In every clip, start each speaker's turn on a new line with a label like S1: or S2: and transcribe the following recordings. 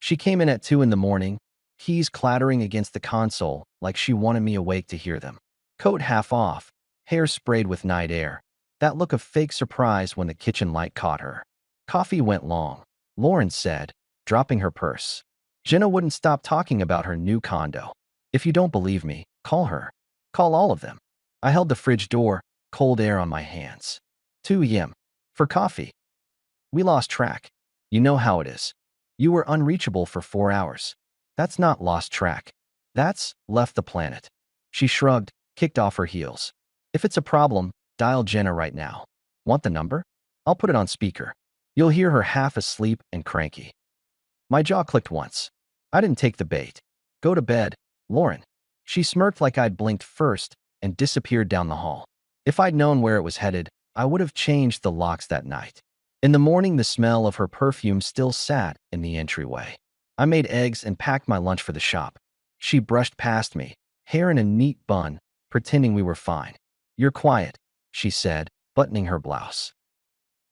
S1: She came in at 2 in the morning, keys clattering against the console like she wanted me awake to hear them. Coat half off, hair sprayed with night air. That look of fake surprise when the kitchen light caught her. Coffee went long, Lauren said, dropping her purse. Jenna wouldn't stop talking about her new condo. If you don't believe me, call her. Call all of them. I held the fridge door, cold air on my hands. 2 a.m. For coffee. We lost track. You know how it is. You were unreachable for 4 hours. That's not lost track. That's left the planet. She shrugged, kicked off her heels. If it's a problem, dial Jenna right now. Want the number? I'll put it on speaker. You'll hear her half asleep and cranky. My jaw clicked once. I didn't take the bait. Go to bed, Lauren. She smirked like I'd blinked first and disappeared down the hall. If I'd known where it was headed, I would have changed the locks that night. In the morning, the smell of her perfume still sat in the entryway. I made eggs and packed my lunch for the shop. She brushed past me, hair in a neat bun, pretending we were fine. You're quiet, she said, buttoning her blouse.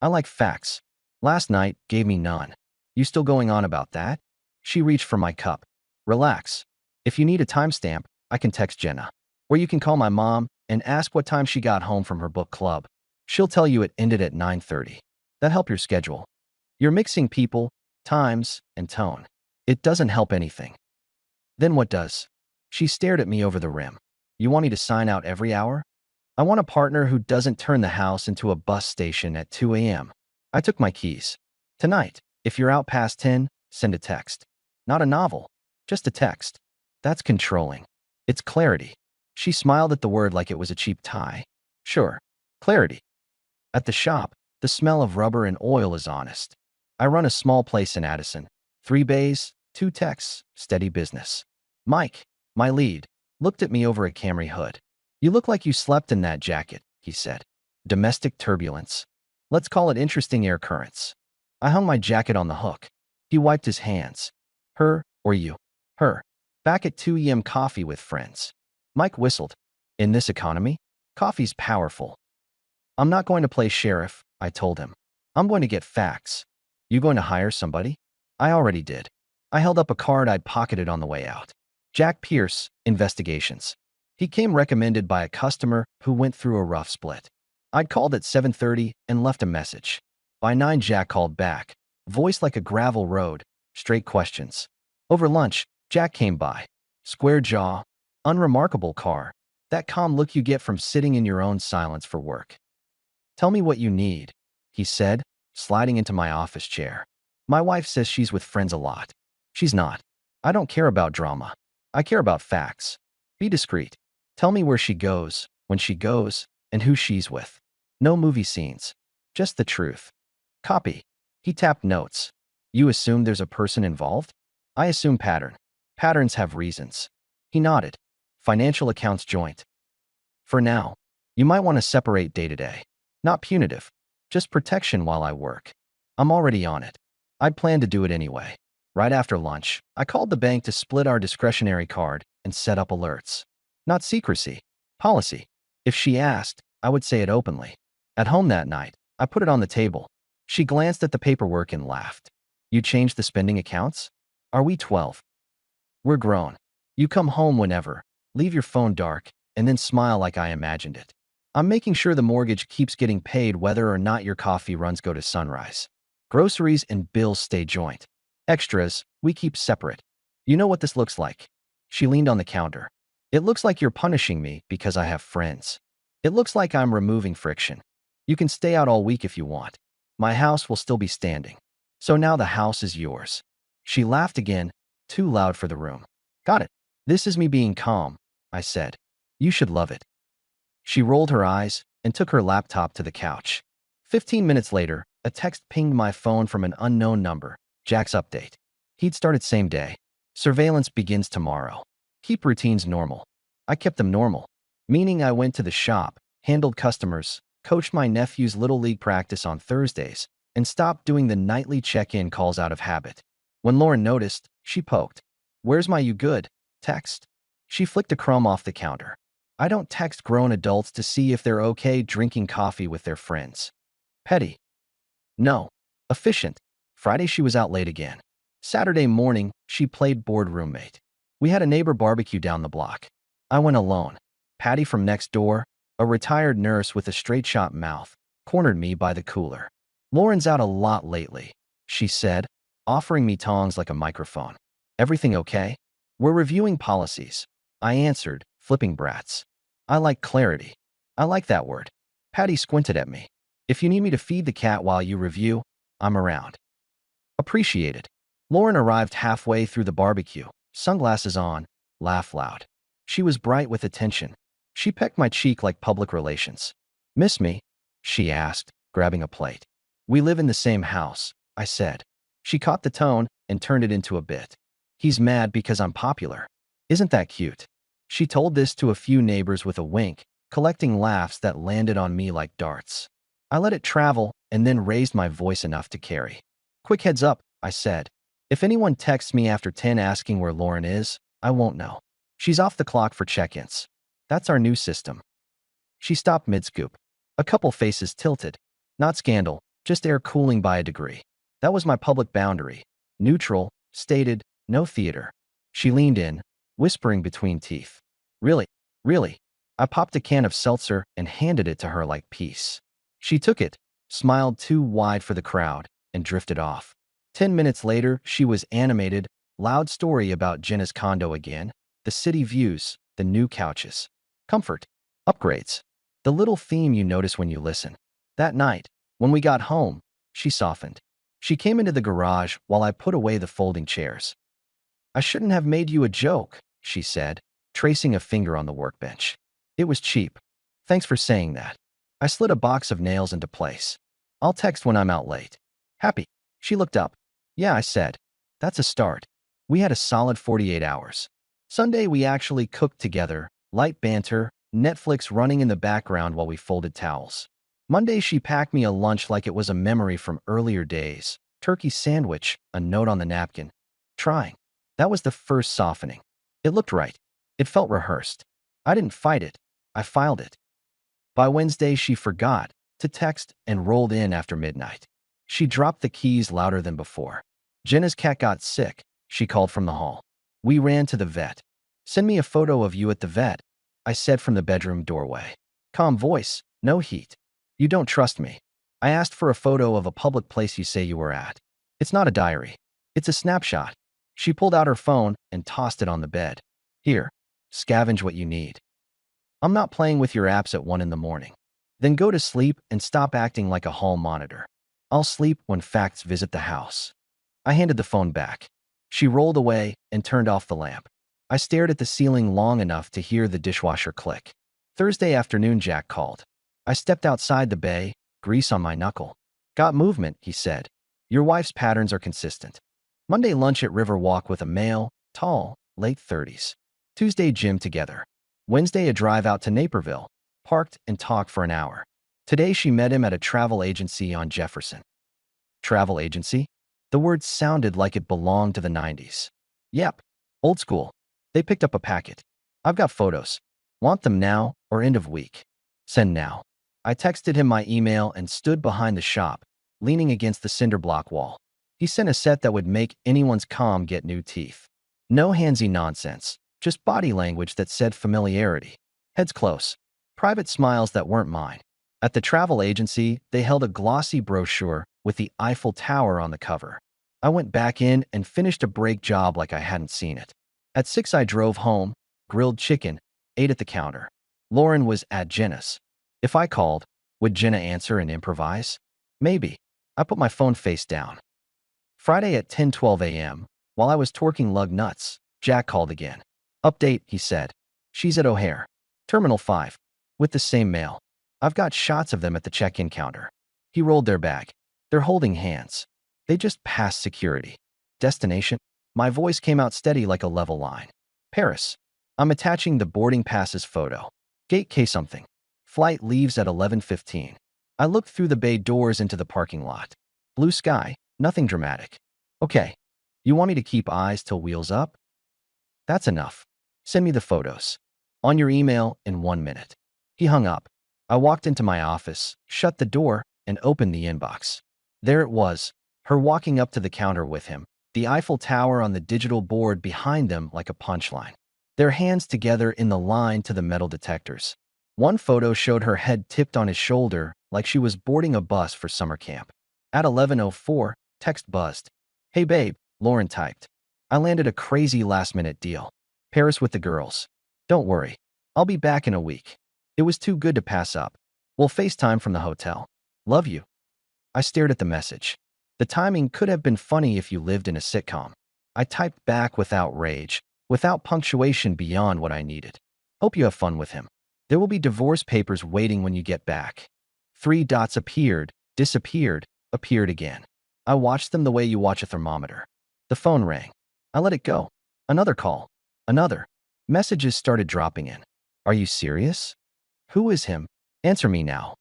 S1: I like facts. Last night gave me none. You still going on about that? She reached for my cup. Relax. If you need a timestamp, I can text Jenna. Or you can call my mom and ask what time she got home from her book club. She'll tell you it ended at 9:30. That help your schedule. You're mixing people, times, and tone. It doesn't help anything. Then what does? She stared at me over the rim. You want me to sign out every hour? I want a partner who doesn't turn the house into a bus station at 2 a.m. I took my keys. Tonight, if you're out past 10, send a text. Not a novel, just a text. That's controlling. It's clarity. She smiled at the word like it was a cheap tie. Sure, clarity. At the shop, the smell of rubber and oil is honest. I run a small place in Addison. 3 bays, 2 techs, steady business. Mike, my lead, looked at me over a Camry hood. You look like you slept in that jacket, he said. Domestic turbulence. Let's call it interesting air currents. I hung my jacket on the hook. He wiped his hands. Her or you? Her. Back at 2 a.m. coffee with friends. Mike whistled. In this economy, coffee's powerful. I'm not going to play sheriff, I told him. I'm going to get facts. You going to hire somebody? I already did. I held up a card I'd pocketed on the way out. Jack Pierce, Investigations. He came recommended by a customer who went through a rough split. I'd called at 7:30 and left a message. By 9, Jack called back, voice like a gravel road, straight questions. Over lunch, Jack came by. Square jaw, unremarkable car, that calm look you get from sitting in your own silence for work. Tell me what you need, he said, sliding into my office chair. My wife says she's with friends a lot. She's not. I don't care about drama. I care about facts. Be discreet. Tell me where she goes, when she goes, and who she's with. No movie scenes. Just the truth. Copy. He tapped notes. You assume there's a person involved? I assume pattern. Patterns have reasons. He nodded. Financial accounts joint. For now, you might want to separate day to day. Not punitive. Just protection while I work. I'm already on it. I'd planned to do it anyway. Right after lunch, I called the bank to split our discretionary card and set up alerts. Not secrecy. Policy. If she asked, I would say it openly. At home that night, I put it on the table. She glanced at the paperwork and laughed. You changed the spending accounts? Are we 12? We're grown. You come home whenever, leave your phone dark, and then smile like I imagined it. I'm making sure the mortgage keeps getting paid whether or not your coffee runs go to sunrise. Groceries and bills stay joint. Extras, we keep separate. You know what this looks like? She leaned on the counter. It looks like you're punishing me because I have friends. It looks like I'm removing friction. You can stay out all week if you want. My house will still be standing. So now the house is yours. She laughed again, too loud for the room. Got it. This is me being calm, I said. You should love it. She rolled her eyes and took her laptop to the couch. 15 minutes later, a text pinged my phone from an unknown number. Jack's update. He'd started same day. Surveillance begins tomorrow. Keep routines normal. I kept them normal, meaning I went to the shop, handled customers, coached my nephew's Little League practice on Thursdays, and stopped doing the nightly check-in calls out of habit. When Lauren noticed, she poked. Where's my you good text? She flicked a crumb off the counter. I don't text grown adults to see if they're okay drinking coffee with their friends. Petty. No. Efficient. Friday she was out late again. Saturday morning, she played board roommate. We had a neighbor barbecue down the block. I went alone. Patty from next door, a retired nurse with a straight-shot mouth, cornered me by the cooler. "Lauren's out a lot lately," she said, offering me tongs like a microphone. "Everything okay?" "We're reviewing policies," I answered, flipping brats. "I like clarity." "I like that word." Patty squinted at me. "If you need me to feed the cat while you review, I'm around." "Appreciated." Lauren arrived halfway through the barbecue, sunglasses on, laugh loud. She was bright with attention. She pecked my cheek like public relations. "Miss me?" she asked, grabbing a plate. "We live in the same house," I said. She caught the tone and turned it into a bit. "He's mad because I'm popular. Isn't that cute?" She told this to a few neighbors with a wink, collecting laughs that landed on me like darts. I let it travel and then raised my voice enough to carry. "Quick heads up," I said. "If anyone texts me after 10 asking where Lauren is, I won't know. She's off the clock for check-ins. That's our new system." She stopped mid-scoop. A couple faces tilted. Not scandal, just air cooling by a degree. That was my public boundary. Neutral, stated, no theater. She leaned in, whispering between teeth. "Really? Really?" I popped a can of seltzer and handed it to her like peace. She took it, smiled too wide for the crowd, and drifted off. 10 minutes later, she was animated, loud story about Jenna's condo again, the city views, the new couches. Comfort. Upgrades. The little theme you notice when you listen. That night, when we got home, she softened. She came into the garage while I put away the folding chairs. "I shouldn't have made you a joke," she said, tracing a finger on the workbench. "It was cheap. Thanks for saying that." I slid a box of nails into place. "I'll text when I'm out late." "Happy?" She looked up. "Yeah," I said. "That's a start." We had a solid 48 hours. Sunday we actually cooked together, light banter, Netflix running in the background while we folded towels. Monday she packed me a lunch like it was a memory from earlier days. Turkey sandwich, a note on the napkin. Trying. That was the first softening. It looked right. It felt rehearsed. I didn't fight it. I filed it. By Wednesday she forgot to text and rolled in after midnight. She dropped the keys louder than before. "Jenna's cat got sick," she called from the hall. We ran to the vet. "Send me a photo of you at the vet," I said from the bedroom doorway. Calm voice, no heat. "You don't trust me." "I asked for a photo of a public place you say you were at. It's not a diary. It's a snapshot." She pulled out her phone and tossed it on the bed. "Here, scavenge what you need. I'm not playing with your apps at 1 in the morning. Then go to sleep and stop acting like a hall monitor. I'll sleep when facts visit the house." I handed the phone back. She rolled away and turned off the lamp. I stared at the ceiling long enough to hear the dishwasher click. Thursday afternoon, Jack called. I stepped outside the bay, grease on my knuckle. "Got movement," he said. "Your wife's patterns are consistent." Monday lunch at Riverwalk with a male, tall, late 30s. Tuesday gym together. Wednesday a drive out to Naperville, parked and talked for an hour. Today she met him at a travel agency on Jefferson. Travel agency? The word sounded like it belonged to the 90s. Yep, old school. They picked up a packet. "I've got photos. Want them now or end of week?" "Send now." I texted him my email and stood behind the shop, leaning against the cinder block wall. He sent a set that would make anyone's comm get new teeth. No handsy nonsense, just body language that said familiarity. Heads close. Private smiles that weren't mine. At the travel agency, they held a glossy brochure with the Eiffel Tower on the cover. I went back in and finished a break job like I hadn't seen it. At 6 I drove home, grilled chicken, ate at the counter. Lauren was at Jenna's. If I called, would Jenna answer and improvise? Maybe. I put my phone face down. Friday at 10:12 a.m., while I was torquing lug nuts, Jack called again. "Update," he said. "She's at O'Hare. Terminal 5. With the same male. I've got shots of them at the check-in counter." He rolled their bag. "They're holding hands. They just passed security." "Destination?" My voice came out steady like a level line. "Paris. I'm attaching the boarding passes photo. Gate K something. Flight leaves at 11:15. I looked through the bay doors into the parking lot. Blue sky, nothing dramatic. "Okay. You want me to keep eyes till wheels up?" "That's enough. Send me the photos. On your email in 1 minute." He hung up. I walked into my office, shut the door, and opened the inbox. There it was, her walking up to the counter with him, the Eiffel Tower on the digital board behind them like a punchline. Their hands together in the line to the metal detectors. One photo showed her head tipped on his shoulder like she was boarding a bus for summer camp. At 11:04, text buzzed. "Hey babe," Lauren typed. "I landed a crazy last-minute deal. Paris with the girls. Don't worry. I'll be back in a week. It was too good to pass up. We'll FaceTime from the hotel. Love you." I stared at the message. The timing could have been funny if you lived in a sitcom. I typed back without rage, without punctuation beyond what I needed. "Hope you have fun with him. There will be divorce papers waiting when you get back." 3 dots appeared, disappeared, appeared again. I watched them the way you watch a thermometer. The phone rang. I let it go. Another call. Another. Messages started dropping in. "Are you serious? Who is him? Answer me now.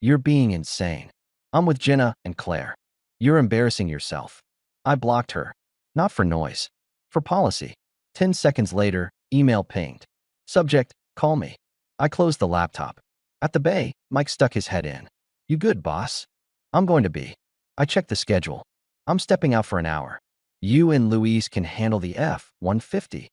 S1: You're being insane. I'm with Jenna and Claire. You're embarrassing yourself." I blocked her. Not for noise. For policy. 10 seconds later, email pinged. Subject, "Call me." I closed the laptop. At the bay, Mike stuck his head in. "You good, boss?" "I'm going to be." I checked the schedule. "I'm stepping out for an hour. You and Louise can handle the F-150.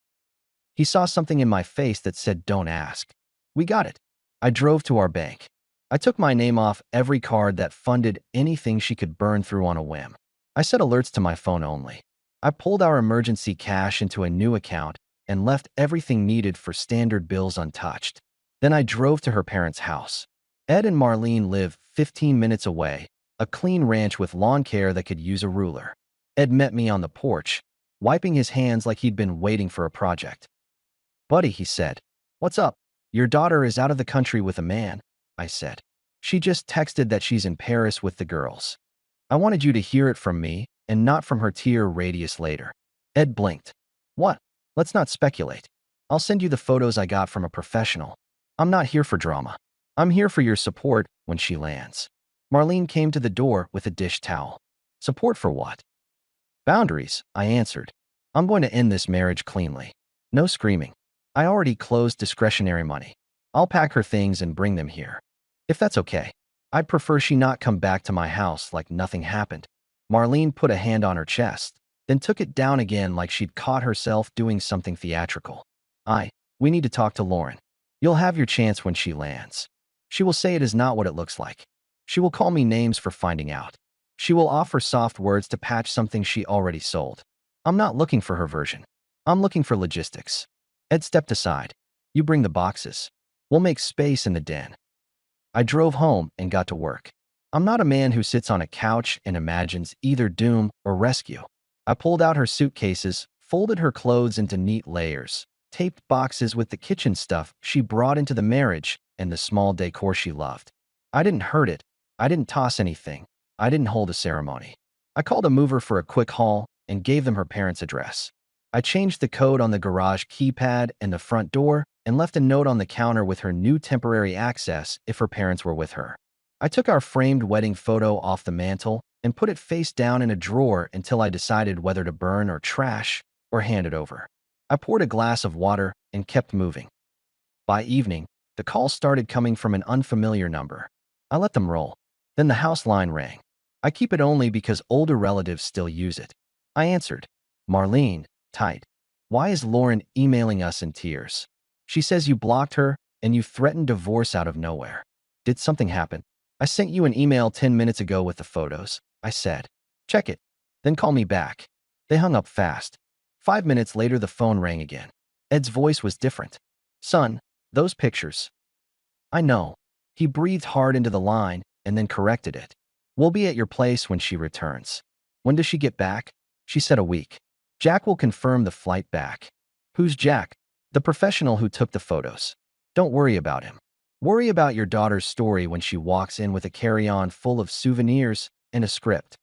S1: He saw something in my face that said, "Don't ask." We got it. I drove to our bank. I took my name off every card that funded anything she could burn through on a whim. I set alerts to my phone only. I pulled our emergency cash into a new account and left everything needed for standard bills untouched. Then I drove to her parents' house. Ed and Marlene live 15 minutes away, a clean ranch with lawn care that could use a ruler. Ed met me on the porch, wiping his hands like he'd been waiting for a project. "Buddy," he said. "What's up?" "Your daughter is out of the country with a man," I said. "She just texted that she's in Paris with the girls." I wanted you to hear it from me and not from her tier radius later. Ed blinked. "What? Let's not speculate. I'll send you the photos I got from a professional. I'm not here for drama. I'm here for your support when she lands." Marlene came to the door with a dish towel. "Support for what?" "Boundaries," I answered. "I'm going to end this marriage cleanly. No screaming. I already closed discretionary money. I'll pack her things and bring them here. If that's okay. I'd prefer she not come back to my house like nothing happened." Marlene put a hand on her chest, then took it down again like she'd caught herself doing something theatrical. We need to talk to Lauren. You'll have your chance when she lands. She will say it is not what it looks like. She will call me names for finding out. She will offer soft words to patch something she already sold. I'm not looking for her version. I'm looking for logistics." Ed stepped aside. "You bring the boxes. We'll make space in the den." I drove home and got to work. I'm not a man who sits on a couch and imagines either doom or rescue. I pulled out her suitcases, folded her clothes into neat layers, taped boxes with the kitchen stuff she brought into the marriage and the small decor she loved. I didn't hurt it. I didn't toss anything. I didn't hold a ceremony. I called a mover for a quick haul and gave them her parents' address. I changed the code on the garage keypad and the front door and left a note on the counter with her new temporary access if her parents were with her. I took our framed wedding photo off the mantle and put it face down in a drawer until I decided whether to burn or trash or hand it over. I poured a glass of water and kept moving. By evening, the calls started coming from an unfamiliar number. I let them roll. Then the house line rang. I keep it only because older relatives still use it. I answered. "Marlene, tight. Why is Lauren emailing us in tears? She says you blocked her and you threatened divorce out of nowhere. Did something happen?" "I sent you an email 10 minutes ago with the photos," I said. "Check it. Then call me back." They hung up fast. 5 minutes later, the phone rang again. Ed's voice was different. "Son, those pictures." "I know." He breathed hard into the line and then corrected it. "We'll be at your place when she returns." "When does she get back?" She said a week. "Jack will confirm the flight back." "Who's Jack?" "The professional who took the photos." "Don't worry about him. Worry about your daughter's story when she walks in with a carry-on full of souvenirs and a script."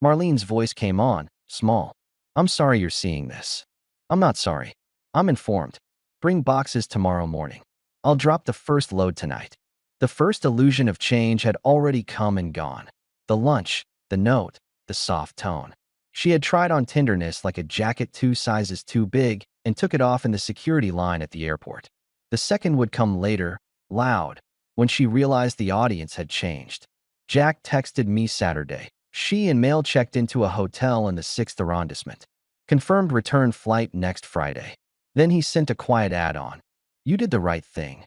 S1: Marlene's voice came on, small. "I'm sorry you're seeing this." "I'm not sorry. I'm informed. Bring boxes tomorrow morning. I'll drop the first load tonight." The first illusion of change had already come and gone. The lunch, the note, the soft tone. She had tried on tenderness like a jacket 2 sizes too big and took it off in the security line at the airport. The second would come later, loud, when she realized the audience had changed. "Jack texted me Saturday," She and Mail checked into a hotel in the 6th arrondissement. Confirmed return flight next Friday. Then he sent a quiet add-on. You did the right thing.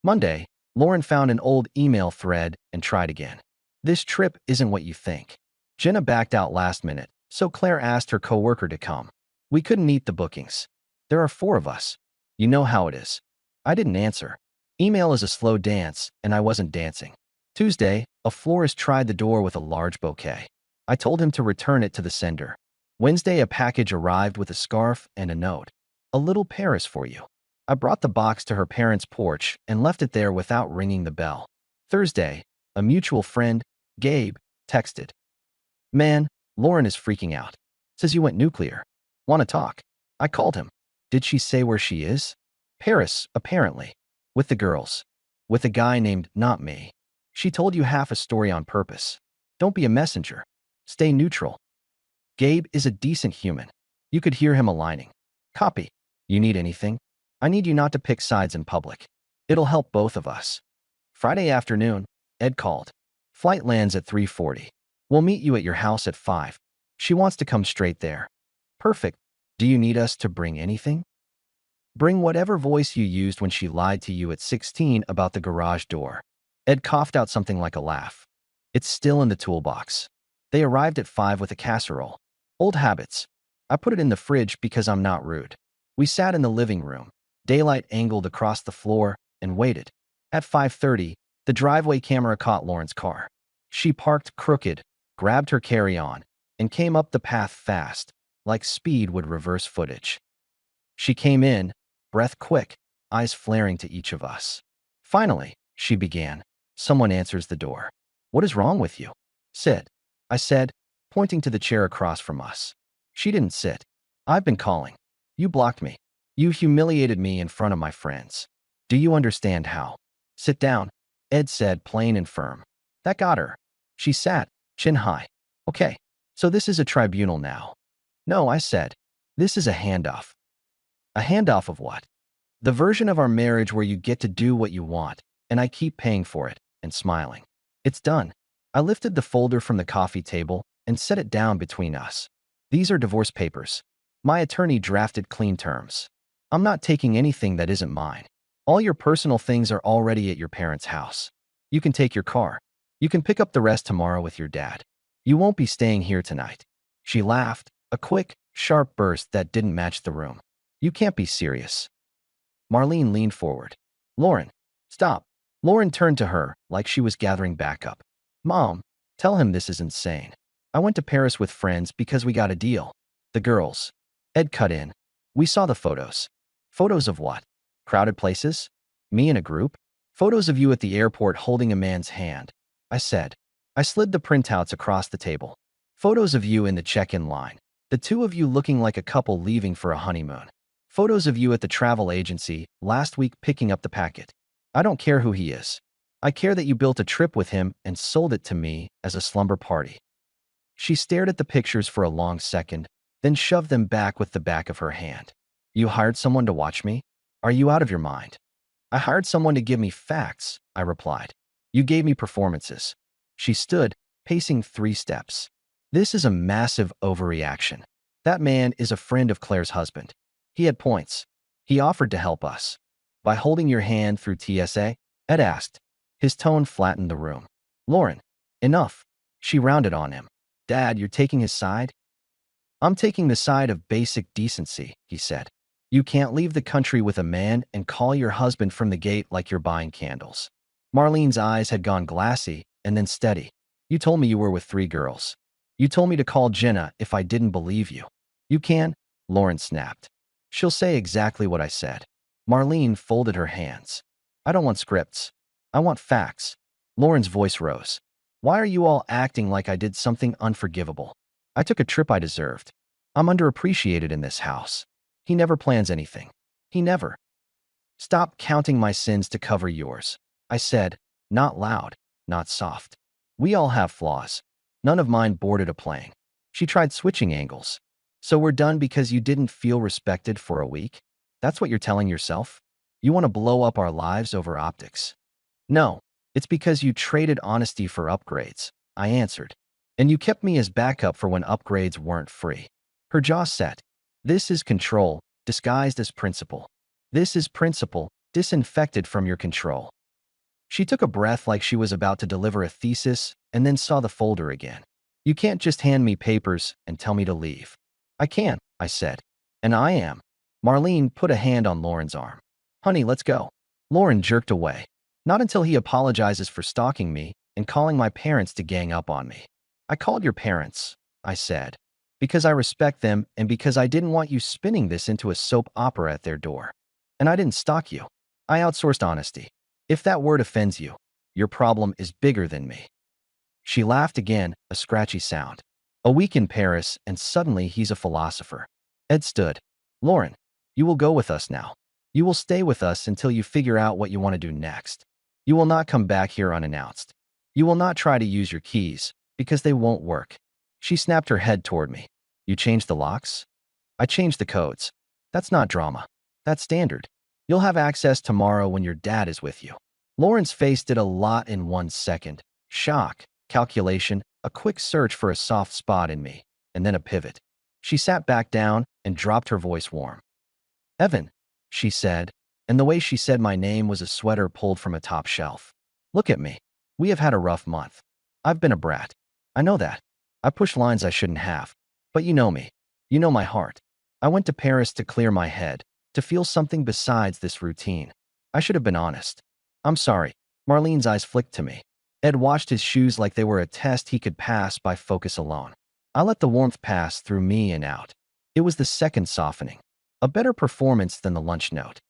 S1: Monday, Lauren found an old email thread and tried again. This trip isn't what you think. Jenna backed out last minute, so Claire asked her coworker to come. We couldn't meet the bookings. There are 4 of us. You know how it is. I didn't answer. Email is a slow dance, and I wasn't dancing. Tuesday, a florist tried the door with a large bouquet. I told him to return it to the sender. Wednesday, a package arrived with a scarf and a note. A little Paris for you. I brought the box to her parents' porch and left it there without ringing the bell. Thursday, a mutual friend, Gabe, texted. Man, Lauren is freaking out. Says you went nuclear. Want to talk? I called him. Did she say where she is? Paris, apparently. With the girls. With a guy named Not Me. She told you half a story on purpose. Don't be a messenger. Stay neutral. Gabe is a decent human. You could hear him aligning. Copy. You need anything? I need you not to pick sides in public. It'll help both of us. Friday afternoon, Ed called. Flight lands at 3:40. We'll meet you at your house at 5. She wants to come straight there. Perfect. Do you need us to bring anything? Bring whatever voice you used when she lied to you at 16 about the garage door. Ed coughed out something like a laugh. It's still in the toolbox. They arrived at 5 with a casserole. Old habits. I put it in the fridge because I'm not rude. We sat in the living room. Daylight angled across the floor and waited. At 5:30, the driveway camera caught Lauren's car. She parked crooked, grabbed her carry-on, and came up the path fast, like speed would reverse footage. She came in, breath quick, eyes flaring to each of us. Finally, she began. Someone answers the door. What is wrong with you? Sit. I said, pointing to the chair across from us. She didn't sit. I've been calling. You blocked me. You humiliated me in front of my friends. Do you understand how? Sit down, Ed said, plain and firm. That got her. She sat, chin high. Okay, so this is a tribunal now. No, I said. This is a handoff. A handoff of what? The version of our marriage where you get to do what you want, and I keep paying for it, and smiling. It's done. I lifted the folder from the coffee table and set it down between us. These are divorce papers. My attorney drafted clean terms. I'm not taking anything that isn't mine. All your personal things are already at your parents' house. You can take your car. You can pick up the rest tomorrow with your dad. You won't be staying here tonight. She laughed, a quick, sharp burst that didn't match the room. You can't be serious. Marlene leaned forward. Lauren, stop. Lauren turned to her like she was gathering backup. Mom, tell him this is insane. I went to Paris with friends because we got a deal. The girls. Ed cut in. We saw the photos. Photos of what? Crowded places? Me in a group? Photos of you at the airport holding a man's hand. I said. I slid the printouts across the table. Photos of you in the check-in line. The 2 of you looking like a couple leaving for a honeymoon. Photos of you at the travel agency last week picking up the packet. I don't care who he is. I care that you built a trip with him and sold it to me as a slumber party. She stared at the pictures for a long second, then shoved them back with the back of her hand. You hired someone to watch me? Are you out of your mind? I hired someone to give me facts, I replied. You gave me performances. She stood, pacing 3 steps. This is a massive overreaction. That man is a friend of Claire's husband. He had points. He offered to help us. By holding your hand through TSA? Ed asked. His tone flattened the room. Lauren, enough. She rounded on him. Dad, you're taking his side? I'm taking the side of basic decency, he said. You can't leave the country with a man and call your husband from the gate like you're buying candles. Marlene's eyes had gone glassy and then steady. You told me you were with 3 girls. You told me to call Jenna if I didn't believe you. You can, Lauren snapped. She'll say exactly what I said. Marlene folded her hands. I don't want scripts. I want facts. Lauren's voice rose. Why are you all acting like I did something unforgivable? I took a trip I deserved. I'm underappreciated in this house. He never plans anything. He never. Stop counting my sins to cover yours. I said, not loud, not soft. We all have flaws. None of mine boarded a plane. She tried switching angles. So we're done because you didn't feel respected for a week? That's what you're telling yourself? You want to blow up our lives over optics? No, it's because you traded honesty for upgrades, I answered. And you kept me as backup for when upgrades weren't free. Her jaw set. This is control, disguised as principle. This is principle, disinfected from your control. She took a breath like she was about to deliver a thesis and then saw the folder again. You can't just hand me papers and tell me to leave. I can't, I said. And I am. Marlene put a hand on Lauren's arm. Honey, let's go. Lauren jerked away. Not until he apologizes for stalking me and calling my parents to gang up on me. I called your parents, I said, because I respect them and because I didn't want you spinning this into a soap opera at their door. And I didn't stalk you. I outsourced honesty. If that word offends you, your problem is bigger than me. She laughed again, a scratchy sound. A week in Paris, and suddenly he's a philosopher. Ed stood. Lauren, you will go with us now. You will stay with us until you figure out what you want to do next. You will not come back here unannounced. You will not try to use your keys, because they won't work. She snapped her head toward me. You changed the locks? I changed the codes. That's not drama. That's standard. You'll have access tomorrow when your dad is with you. Lauren's face did a lot in 1 second. Shock, calculation, a quick search for a soft spot in me, and then a pivot. She sat back down and dropped her voice warm. Evan, she said, and the way she said my name was a sweater pulled from a top shelf. Look at me. We have had a rough month. I've been a brat. I know that. I push lines I shouldn't have. But you know me. You know my heart. I went to Paris to clear my head, to feel something besides this routine. I should have been honest. I'm sorry. Marlene's eyes flicked to me. Ed washed his shoes like they were a test he could pass by focus alone. I let the warmth pass through me and out. It was the second softening. A better performance than the lunch note.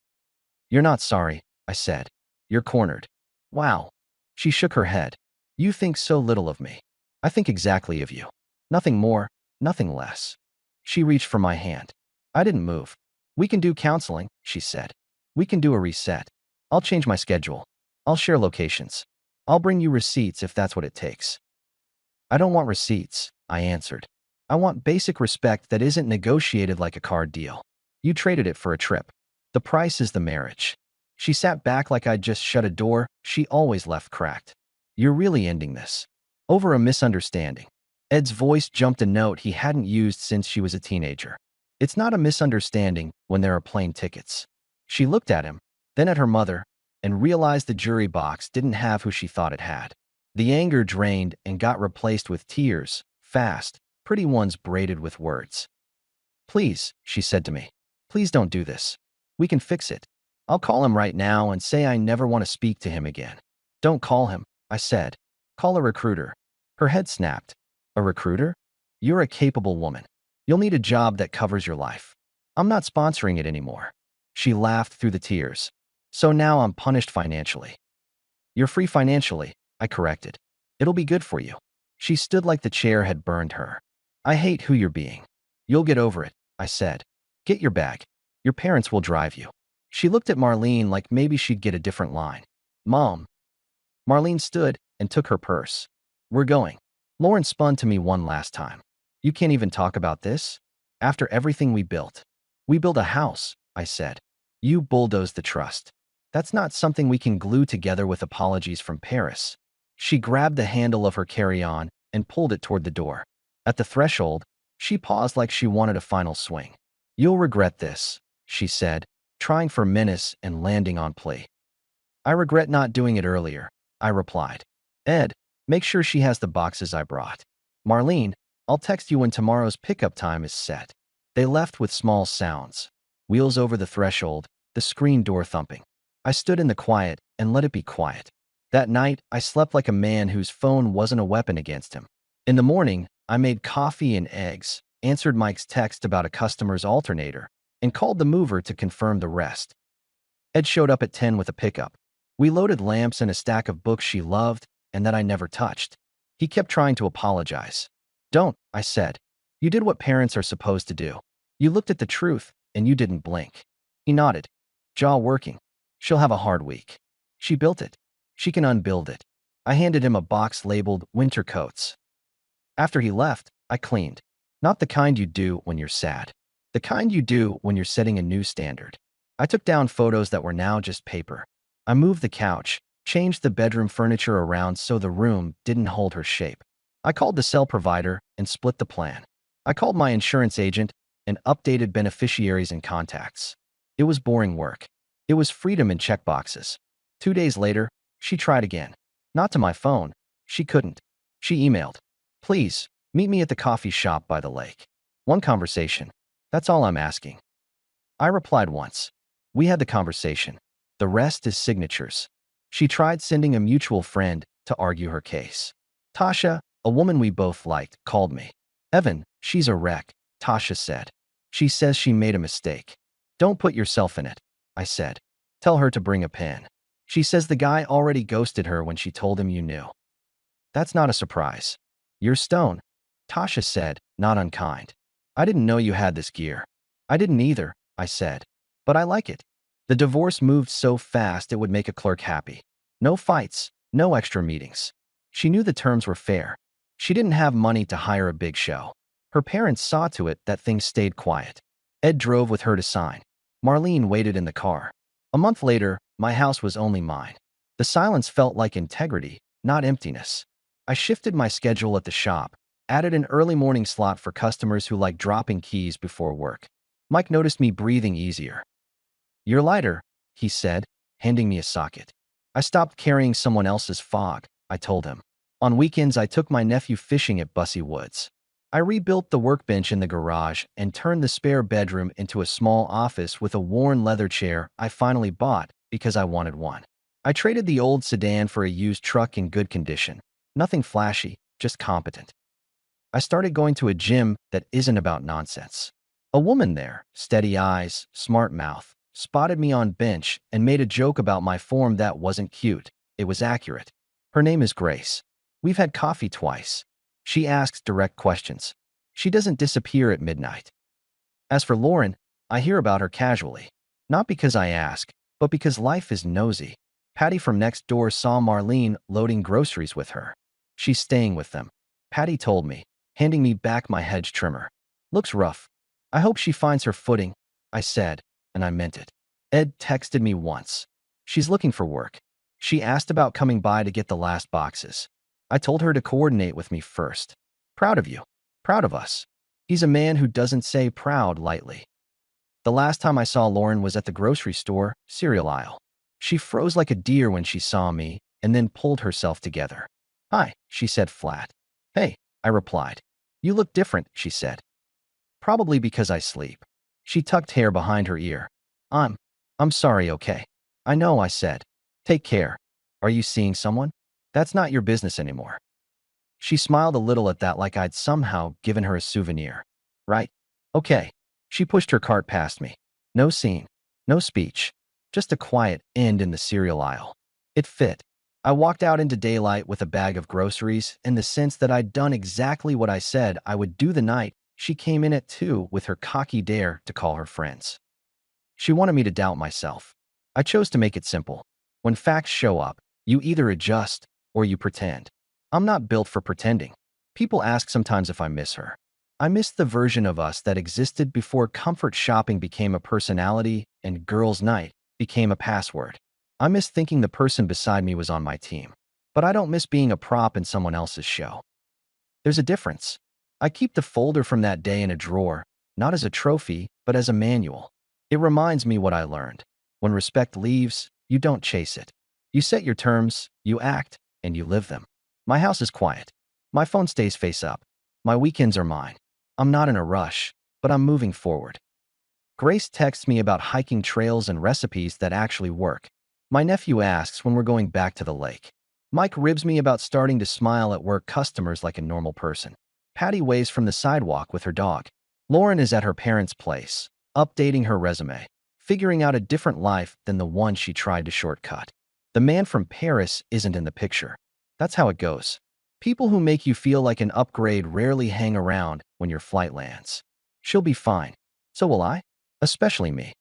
S1: You're not sorry, I said. You're cornered. Wow. She shook her head. You think so little of me. I think exactly of you. Nothing more, nothing less. She reached for my hand. I didn't move. We can do counseling, she said. We can do a reset. I'll change my schedule. I'll share locations. I'll bring you receipts if that's what it takes. I don't want receipts, I answered. I want basic respect that isn't negotiated like a card deal. You traded it for a trip. The price is the marriage. She sat back like I'd just shut a door she always left cracked. You're really ending this. Over a misunderstanding. Ed's voice jumped a note he hadn't used since she was a teenager. It's not a misunderstanding when there are plane tickets. She looked at him, then at her mother, and realized the jury box didn't have who she thought it had. The anger drained and got replaced with tears, fast, pretty ones braided with words. Please, she said to me. Please don't do this. We can fix it. I'll call him right now and say I never want to speak to him again. Don't call him, I said. Call a recruiter. Her head snapped. A recruiter? You're a capable woman. You'll need a job that covers your life. I'm not sponsoring it anymore. She laughed through the tears. So now I'm punished financially. You're free financially, I corrected. It'll be good for you. She stood like the chair had burned her. I hate who you're being. You'll get over it, I said. Get your bag. Your parents will drive you. She looked at Marlene like maybe she'd get a different line. Mom. Marlene stood and took her purse. We're going. Lauren spun to me one last time. You can't even talk about this? After everything we built. We built a house, I said. You bulldozed the trust. That's not something we can glue together with apologies from Paris. She grabbed the handle of her carry-on and pulled it toward the door. At the threshold, she paused like she wanted a final swing. You'll regret this, she said, trying for menace and landing on plea. I regret not doing it earlier, I replied. Ed, make sure she has the boxes I brought. Marlene, I'll text you when tomorrow's pickup time is set. They left with small sounds. Wheels over the threshold, the screen door thumping. I stood in the quiet and let it be quiet. That night, I slept like a man whose phone wasn't a weapon against him. In the morning, I made coffee and eggs, answered Mike's text about a customer's alternator, and called the mover to confirm the rest. Ed showed up at 10 with a pickup. We loaded lamps and a stack of books she loved and that I never touched. He kept trying to apologize. Don't, I said. You did what parents are supposed to do. You looked at the truth, and you didn't blink. He nodded, jaw working. She'll have a hard week. She built it. She can unbuild it. I handed him a box labeled winter coats. After he left, I cleaned. Not the kind you do when you're sad. The kind you do when you're setting a new standard. I took down photos that were now just paper. I moved the couch, changed the bedroom furniture around so the room didn't hold her shape. I called the cell provider and split the plan. I called my insurance agent and updated beneficiaries and contacts. It was boring work. It was freedom in checkboxes. 2 days later, she tried again. Not to my phone. She couldn't. She emailed. Please, meet me at the coffee shop by the lake. One conversation. That's all I'm asking. I replied once. We had the conversation. The rest is signatures. She tried sending a mutual friend to argue her case. Tasha, a woman we both liked, called me. Evan, she's a wreck, Tasha said. She says she made a mistake. Don't put yourself in it, I said. Tell her to bring a pen. She says the guy already ghosted her when she told him you knew. That's not a surprise. You're stone, Tasha said, not unkind. I didn't know you had this gear. I didn't either, I said. But I like it. The divorce moved so fast it would make a clerk happy. No fights, no extra meetings. She knew the terms were fair. She didn't have money to hire a big show. Her parents saw to it that things stayed quiet. Ed drove with her to sign. Marlene waited in the car. A month later, my house was only mine. The silence felt like integrity, not emptiness. I shifted my schedule at the shop, added an early morning slot for customers who like dropping keys before work. Mike noticed me breathing easier. You're lighter, he said, handing me a socket. I stopped carrying someone else's fog, I told him. On weekends, I took my nephew fishing at Bussey Woods. I rebuilt the workbench in the garage and turned the spare bedroom into a small office with a worn leather chair I finally bought because I wanted one. I traded the old sedan for a used truck in good condition. Nothing flashy, just competent. I started going to a gym that isn't about nonsense. A woman there, steady eyes, smart mouth, spotted me on bench and made a joke about my form that wasn't cute. It was accurate. Her name is Grace. We've had coffee twice. She asks direct questions. She doesn't disappear at midnight. As for Lauren, I hear about her casually. Not because I ask, but because life is nosy. Patty from next door saw Marlene loading groceries with her. She's staying with them. Patty told me, handing me back my hedge trimmer. Looks rough. I hope she finds her footing, I said, and I meant it. Ed texted me once. She's looking for work. She asked about coming by to get the last boxes. I told her to coordinate with me first. Proud of you. Proud of us. He's a man who doesn't say proud lightly. The last time I saw Lauren was at the grocery store, cereal aisle. She froze like a deer when she saw me and then pulled herself together. Hi, she said flat. Hey, I replied. You look different, she said. Probably because I sleep. She tucked hair behind her ear. I'm sorry, okay. I know, I said. Take care. Are you seeing someone? That's not your business anymore. She smiled a little at that like I'd somehow given her a souvenir. Right? Okay. She pushed her cart past me. No scene. No speech. Just a quiet end in the cereal aisle. It fit. I walked out into daylight with a bag of groceries in the sense that I'd done exactly what I said I would do the night she came in at 2 with her cocky dare to call her friends. She wanted me to doubt myself. I chose to make it simple. When facts show up, you either adjust or you pretend. I'm not built for pretending. People ask sometimes if I miss her. I miss the version of us that existed before comfort shopping became a personality and girls' night became a password. I miss thinking the person beside me was on my team. But I don't miss being a prop in someone else's show. There's a difference. I keep the folder from that day in a drawer, not as a trophy, but as a manual. It reminds me what I learned. When respect leaves, you don't chase it. You set your terms, you act, and you live them. My house is quiet. My phone stays face up. My weekends are mine. I'm not in a rush, but I'm moving forward. Grace texts me about hiking trails and recipes that actually work. My nephew asks when we're going back to the lake. Mike ribs me about starting to smile at work customers like a normal person. Patty waves from the sidewalk with her dog. Lauren is at her parents' place, updating her resume, figuring out a different life than the one she tried to shortcut. The man from Paris isn't in the picture. That's how it goes. People who make you feel like an upgrade rarely hang around when your flight lands. She'll be fine. So will I. Especially me.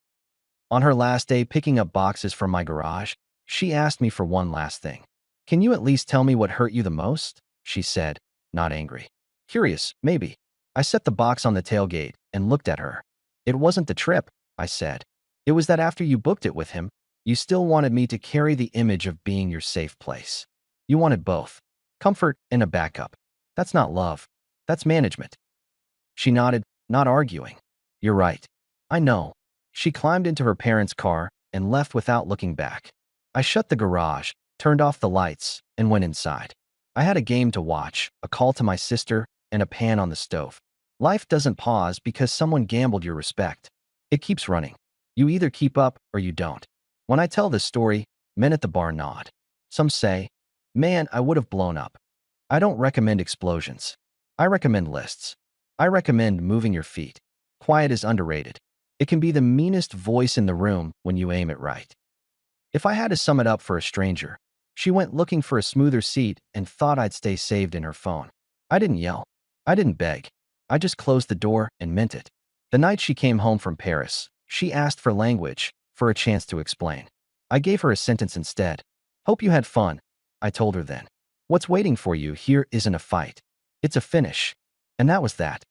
S1: On her last day picking up boxes from my garage, she asked me for one last thing. Can you at least tell me what hurt you the most? She said, not angry. Curious, maybe. I set the box on the tailgate and looked at her. It wasn't the trip, I said. It was that after you booked it with him, you still wanted me to carry the image of being your safe place. You wanted both. Comfort and a backup. That's not love. That's management. She nodded, not arguing. You're right. I know. She climbed into her parents' car and left without looking back. I shut the garage, turned off the lights, and went inside. I had a game to watch, a call to my sister, and a pan on the stove. Life doesn't pause because someone gambled your respect. It keeps running. You either keep up or you don't. When I tell this story, men at the bar nod. Some say, man, I would have blown up. I don't recommend explosions. I recommend lists. I recommend moving your feet. Quiet is underrated. It can be the meanest voice in the room when you aim it right. If I had to sum it up for a stranger, she went looking for a smoother seat and thought I'd stay saved in her phone. I didn't yell. I didn't beg. I just closed the door and meant it. The night she came home from Paris, she asked for language, for a chance to explain. I gave her a sentence instead. Hope you had fun, I told her then. What's waiting for you here isn't a fight. It's a finish. And that was that.